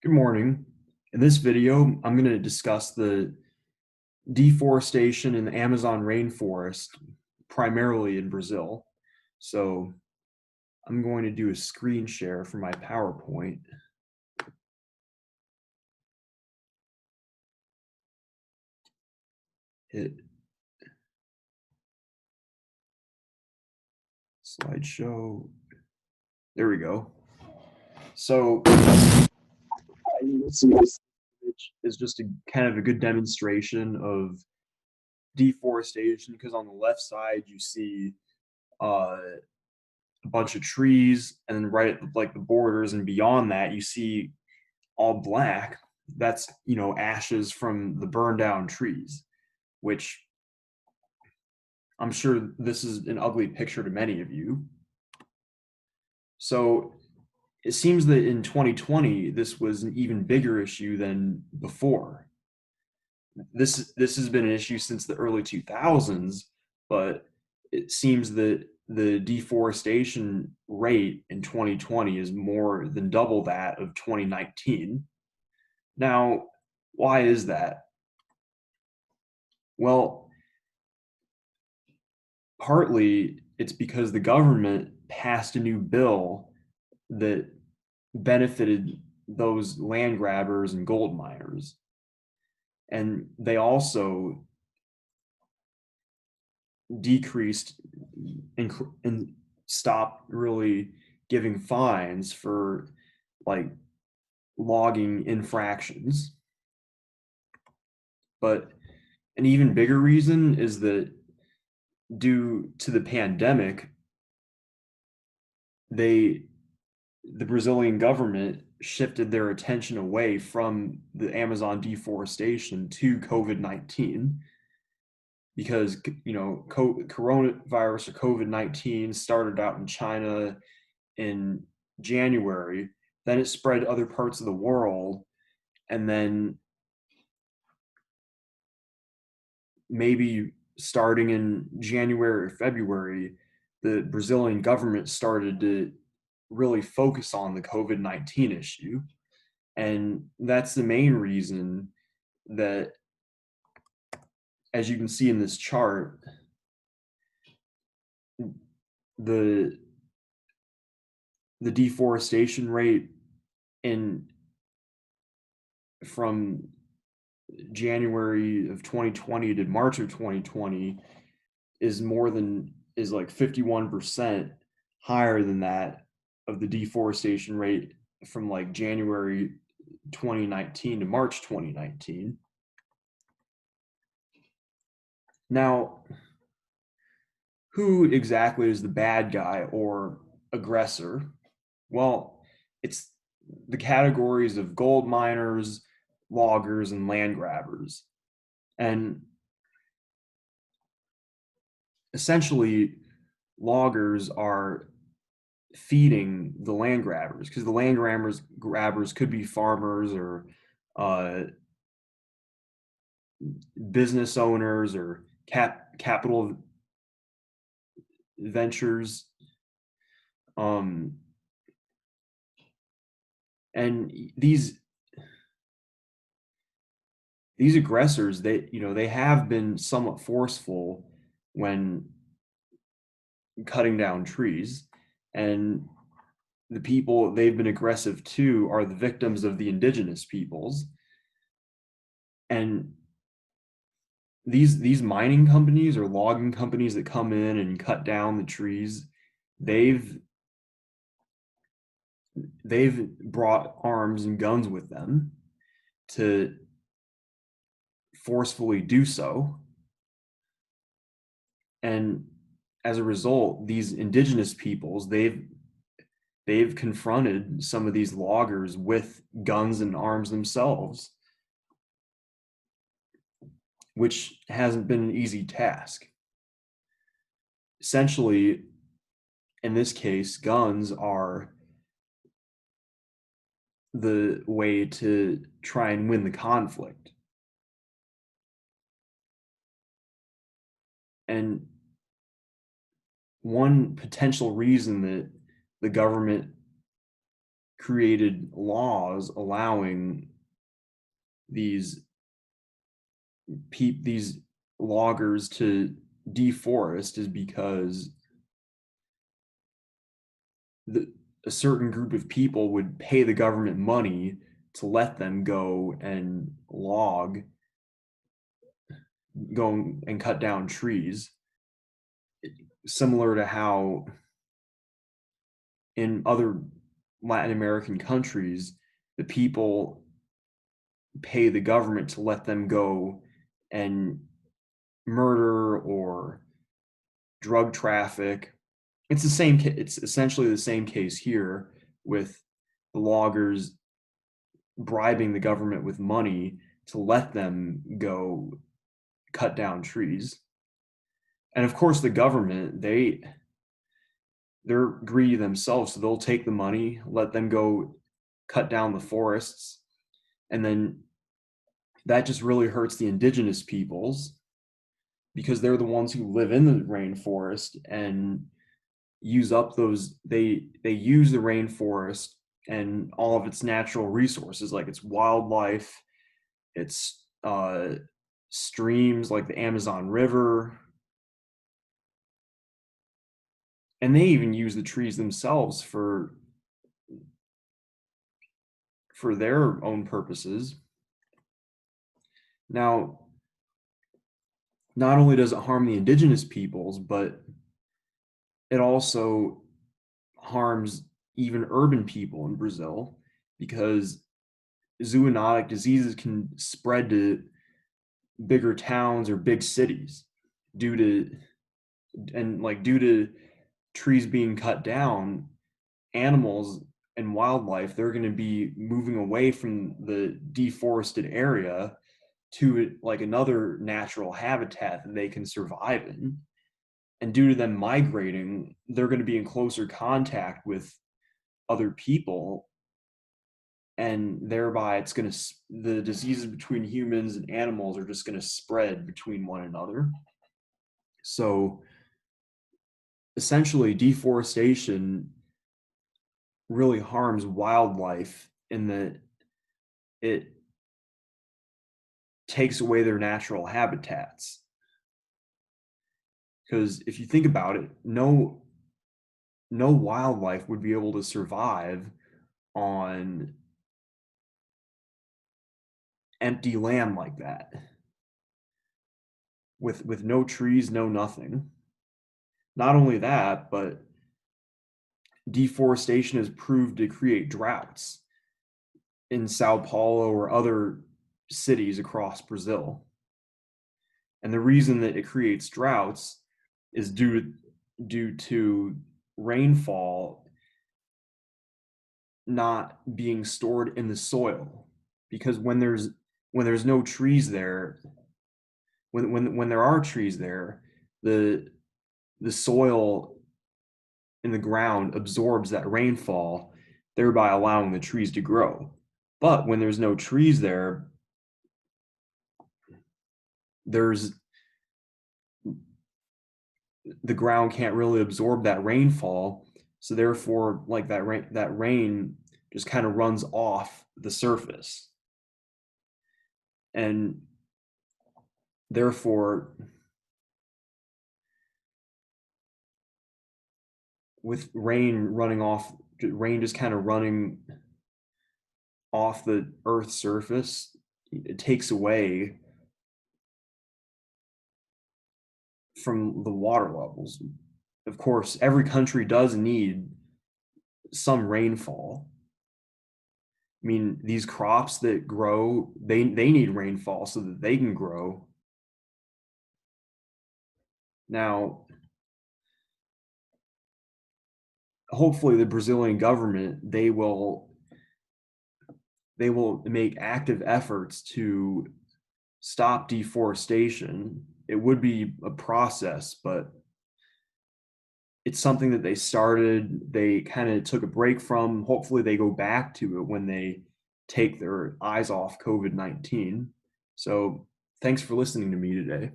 Good morning. In this video, I'm going to discuss the deforestation in the Amazon rainforest, primarily in Brazil. So I'm going to do a screen share for my PowerPoint. Hit slideshow. There we go. So this image is just a kind of a good demonstration of deforestation because on the left side you see a bunch of trees, and then right at like the borders and beyond that you see all black. That's ashes from the burned down trees, which I'm sure this is an ugly picture to many of you. So it seems that in 2020 this was an even bigger issue than before. This has been an issue since the early 2000s, but it seems that the deforestation rate in 2020 is more than double that of 2019. Now, why is that? Well, partly it's because the government passed a new bill that benefited those land grabbers and gold miners. And they also decreased and stopped really giving fines for like logging infractions. But an even bigger reason is that due to the pandemic, they the Brazilian government shifted their attention away from the Amazon deforestation to COVID-19 because coronavirus or COVID-19 started out in China in January, then it spread to other parts of the world, and then maybe starting in January or February, the Brazilian government started to really focus on the COVID-19 issue. And that's the main reason that, as you can see in this chart, the the deforestation rate in from January of 2020 to March of 2020 is like 51% higher than that of the deforestation rate from like January 2019 to March 2019. Now, who exactly is the bad guy or aggressor? Well, it's the categories of gold miners, loggers, and land grabbers. And essentially, loggers are feeding the land grabbers because the land grabbers could be farmers or uh, business owners or capital ventures. Um, and these aggressors, they have been somewhat forceful when cutting down trees, and the people they've been aggressive to are the victims of the indigenous peoples. And these mining companies or logging companies that come in and cut down the trees, they've they've brought arms and guns with them to forcefully do so. And as a result, these indigenous peoples, they've confronted some of these loggers with guns and arms themselves, which hasn't been an easy task. Essentially, in this case, guns are the way to try and win the conflict. And one potential reason that the government created laws allowing these these loggers to deforest is because the, a certain group of people would pay the government money to let them go and go and cut down trees, similar to how in other Latin American countries, the people pay the government to let them go and murder or drug traffic. It's the same. It's essentially the same case here with the loggers bribing the government with money to let them go cut down trees. And of course, the government they're greedy themselves, so they'll take the money, let them go cut down the forests, and then that just really hurts the indigenous peoples because they're the ones who live in the rainforest and use up those they use the rainforest and all of its natural resources like its wildlife, its streams like the Amazon River, and they even use the trees themselves for their own purposes. Now, not only does it harm the indigenous peoples, but it also harms even urban people in Brazil because zoonotic diseases can spread to bigger towns or big cities due to due to trees being cut down. Animals and wildlife, they're going to be moving away from the deforested area to like another natural habitat that they can survive in. And due to them migrating, they're going to be in closer contact with other people, and thereby it's going to the diseases between humans and animals are just going to spread between one another. So essentially deforestation really harms wildlife in that it takes away their natural habitats. Because if you think about it, no wildlife would be able to survive on empty land like that with no trees, no nothing. Not only that, but deforestation has proved to create droughts in Sao Paulo or other cities across Brazil. And the reason that it creates droughts is due to rainfall not being stored in the soil. Because when there's no trees there, when there are trees there, the soil in the ground absorbs that rainfall, thereby allowing the trees to grow. But when there's no trees there, there's the ground can't really absorb that rainfall, so therefore like that rain just kind of runs off the surface, and therefore with rain just kind of running off the earth's surface, it takes away from the water levels. Of course, every country does need some rainfall. I mean, these crops that grow, they need rainfall so that they can grow. Now, hopefully the Brazilian government, they will make active efforts to stop deforestation. It would be a process, but it's something that they started, they kind of took a break from. Hopefully they go back to it when they take their eyes off COVID-19. So thanks for listening to me today.